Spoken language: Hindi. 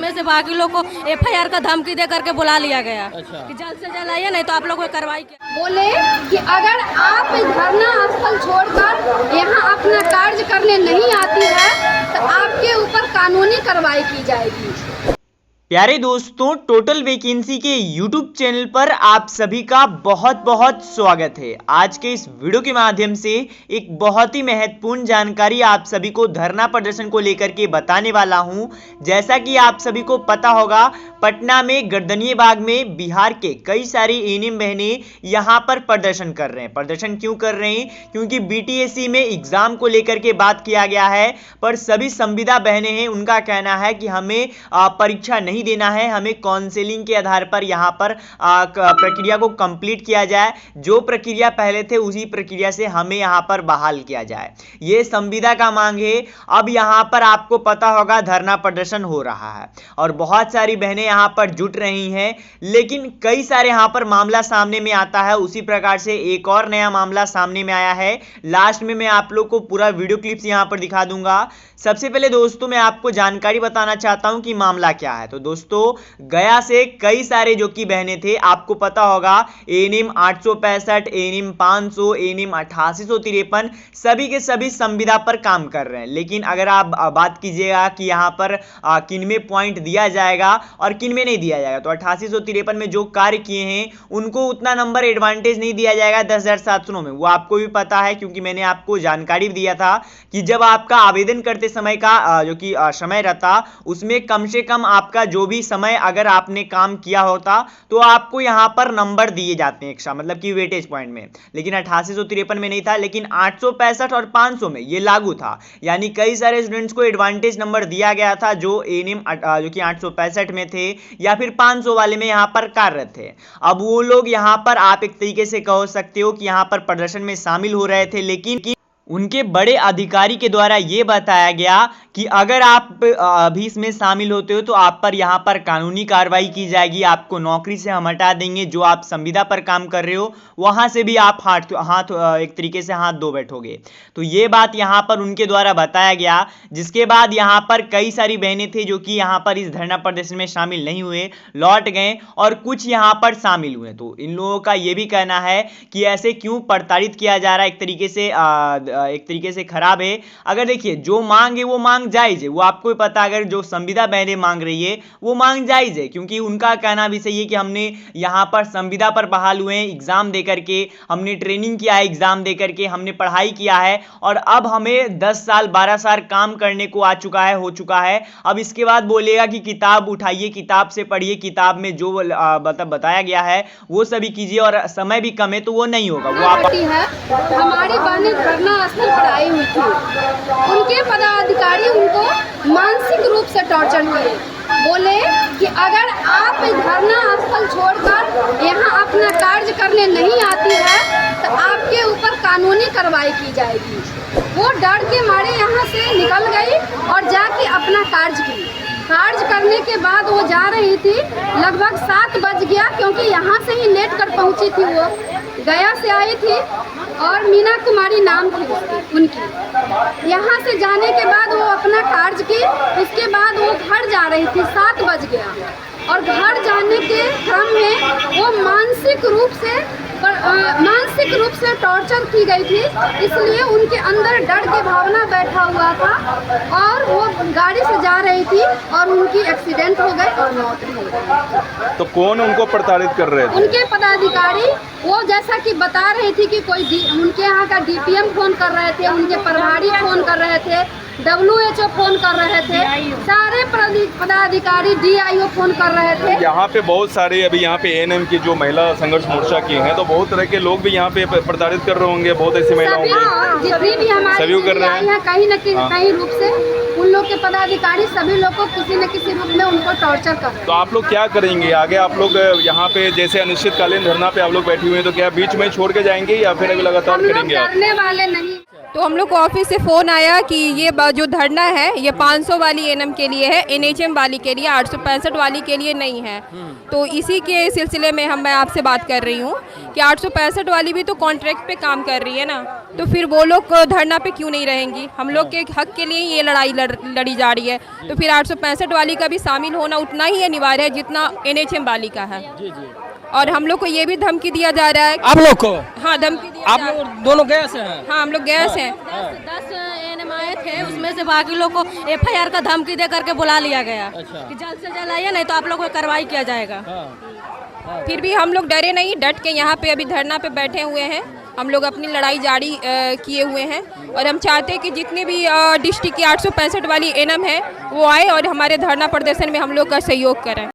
हमें से बाकी लोग को FIR का धमकी दे करके बुला लिया गया। अच्छा। कि जल्द से जल्द आइए, नहीं तो आप लोग को कार्रवाई किया। बोले कि अगर आप धरना स्थल छोड़कर यहाँ अपना कार्य करने नहीं आती है तो आपके ऊपर कानूनी कार्रवाई की जाएगी। प्यारे दोस्तों, टोटल वैकेंसी के YouTube चैनल पर आप सभी का बहुत बहुत स्वागत है। आज के इस वीडियो के माध्यम से एक बहुत ही महत्वपूर्ण जानकारी आप सभी को धरना प्रदर्शन को लेकर के बताने वाला हूं। जैसा कि आप सभी को पता होगा, पटना में गर्दनीय बाग में बिहार के कई सारी एएनएम बहनें यहां पर प्रदर्शन कर रहे हैं। प्रदर्शन क्यों कर रहे हैं? क्योंकि BTSC में एग्जाम को लेकर के बात किया गया है, पर सभी संविदा बहनें हैं, उनका कहना है कि हमें परीक्षा नहीं देना है, हमें काउंसलिंग के आधार पर यहां पर प्रक्रिया को कंप्लीट किया जाए। जो प्रक्रिया पहले थे उसी प्रक्रिया से हमें यहां पर बहाल किया जाए, ये संविदा का मांग है। अब यहां पर आपको पता होगा धरना प्रदर्शन हो रहा है और बहुत सारी बहनें यहां पर जुट रही हैं, लेकिन कई सारे यहां पर मामला सामने में आता है। उसी प्रकार से एक और नया मामला सामने में आया है। लास्ट में मैं आप लोग को पूरा वीडियो क्लिप्स यहां पर दिखा दूंगा। सबसे पहले दोस्तों मैं आपको जानकारी बताना चाहता हूं कि मामला क्या है। तो दोस्तों, गया से कई सारे जो कि बहनें थे, आपको पता होगा एएनएम 865, एएनएम 500, एएनएम 8853 सभी के सभी संविदा पर काम कर रहे हैं। लेकिन अगर आप बात कीजिएगा कि यहां पर किन में पॉइंट दिया जाएगा और किन में नहीं दिया जाएगा, तो 8853 में जो कार्य किए हैं उनको उतना नंबर एडवांटेज नहीं दिया जाएगा 10,700 में। वो आपको भी पता है, क्योंकि मैंने आपको जानकारी दिया था कि जब आपका आवेदन करते समय का जो कि समय रहता, उसमें कम से कम आपका जो भी समय अगर आपने काम किया होता तो आपको यहां पर नंबर दिए जाते हैं एक्स्ट्रा, मतलब कि वेटेज पॉइंट में। लेकिन 8853 में नहीं था, लेकिन 865 और 500 में ये लागू था। यानी कई सारे स्टूडेंट्स को एडवांटेज नंबर दिया गया था जो एएनएम जो कि 865 में थे या फिर 500 वाले में यहां पर कार्यरत थे। अब वो लोग यहां पर आप एक तरीके से कह सकते हो कि यहां पर प्रदर्शन में शामिल हो रहे थे, लेकिन उनके बड़े अधिकारी के द्वारा यह बताया गया कि अगर आप अभी इसमें शामिल होते हो तो आप पर यहां पर कानूनी कार्रवाई की जाएगी, आपको नौकरी से हम हटा देंगे। जो आप संविदा पर काम कर रहे हो वहां से भी आप हाथ एक तरीके से हाथ धो बैठोगे। तो ये बात यहां पर उनके द्वारा बताया गया, जिसके बाद यहां पर कई सारी बहनें थी जो कि यहां पर इस धरना प्रदर्शन में शामिल नहीं हुए, लौट गए, और कुछ यहां पर शामिल हुए। तो इन लोगों का यह भी कहना है कि ऐसे क्यों प्रताड़ित किया जा रहा है, एक तरीके से खराब है। अगर देखिए, जो मांग है वो मांग जायज है, वो आपको भी पता, अगर जो संविदा बहनें मांग रही है वो मांग जायज है, क्योंकि उनका कहना भी सही है कि हमने यहां पर संविदा पर बहाल हुए हैं, एग्जाम देकर के हमने ट्रेनिंग किया है, एग्जाम देकर के हमने पढ़ाई किया है, और अब हमें 10 साल 12 साल काम करने को हो चुका है। अब इसके बाद बोलेगा कि किताब उठाइए, किताब से पढ़िए, किताब में जो बताया गया है वो सभी कीजिए, और समय भी कम है तो वो नहीं होगा। वो आप हमारी बहनें धरना स्थल पर आई हुई थी, उनके पदाधिकारी उनको मानसिक रूप से टॉर्चर किए। बोले कि अगर आप धरना स्थल छोड़कर यहाँ अपना कार्य करने नहीं आती है तो आपके ऊपर कानूनी कार्रवाई की जाएगी। वो डर के मारे यहाँ से निकल गई और जाके अपना कार्य की। कार्य करने के बाद वो जा रही थी, लगभग 7 बज गया, क्योंकि यहाँ से ही लेट कर पहुँची थी। वो गया से आई थी और मीना कुमारी नाम थी उनकी। यहाँ से जाने के बाद वो अपना कार्य की, उसके बाद वो घर जा रही थी, 7 बज गया, और घर जाने के क्रम में वो मानसिक रूप से टॉर्चर की गई थी। इसलिए उनके अंदर डर की भावना बैठा हुआ था और वो गाड़ी से जा रही थी और उनकी एक्सीडेंट हो गई और मौत हो गई। तो कौन उनको प्रताड़ित कर रहे थे? उनके पदाधिकारी, वो जैसा कि बता रही थी कि कोई उनके यहाँ का DPM फोन कर रहे थे, उनके प्रभारी फोन कर रहे थे, WHO फोन कर रहे थे, सारे पदाधिकारी DIO फोन कर रहे थे। यहाँ पे बहुत सारे अभी यहाँ पे एएनएम की जो महिला संघर्ष मोर्चा की हैं, तो बहुत तरह के लोग भी यहाँ पे प्रताड़ित कर रहे होंगे, बहुत ऐसी महिला होंगी जितनी भी हमारी कर रहे हैं, कहीं न कहीं रूप से उन लोग के पदाधिकारी सभी लोग को किसी न किसी रूप में उनको टॉर्चर कर रहे हैं। तो आप लोग क्या करेंगे आगे? आप लोग यहाँ पे जैसे अनिश्चितकालीन धरना पे आप लोग बैठे हुए हैं, तो क्या बीच में छोड़ के जाएंगे या फिर अभी लगातार करेंगे? करने वाले नहीं। तो हम लोग को ऑफिस से फ़ोन आया कि ये जो धरना है ये 500 वाली एएनएम के लिए है, NHM वाली के लिए, 865 वाली के लिए नहीं है। तो इसी के सिलसिले में मैं आपसे बात कर रही हूँ कि 865 वाली भी तो कॉन्ट्रैक्ट पे काम कर रही है ना, तो फिर वो लोग धरना पे क्यों नहीं रहेंगी? हम लोग के हक के लिए ये लड़ाई लड़ी जा रही है, तो फिर 865 वाली का भी शामिल होना उतना ही अनिवार्य है जितना NHM वाली का है। जी जी। और हम लोग को ये भी धमकी दिया जा रहा है। आप लोग को? हाँ, धमकी दिया आप जा रहा है। लोग दोनों गए से हैं? हाँ, हम लोग गए हैं। 10 एनएम आए थे, उसमें से बाकी लोग को FIR का धमकी दे करके बुला लिया गया अच्छा। कि जल्द से जल्द आइए, नहीं तो आप लोग को कार्रवाई किया जाएगा। फिर भी हम लोग डरे नहीं, डट के यहाँ पे अभी धरना पे बैठे हुए हैं। हम लोग अपनी लड़ाई जारी किए हुए हैं और हम चाहते हैं कि जितने भी डिस्ट्रिक्ट की 865 वाली एनएम है वो आए और हमारे धरना प्रदर्शन में हम लोग का सहयोग करें।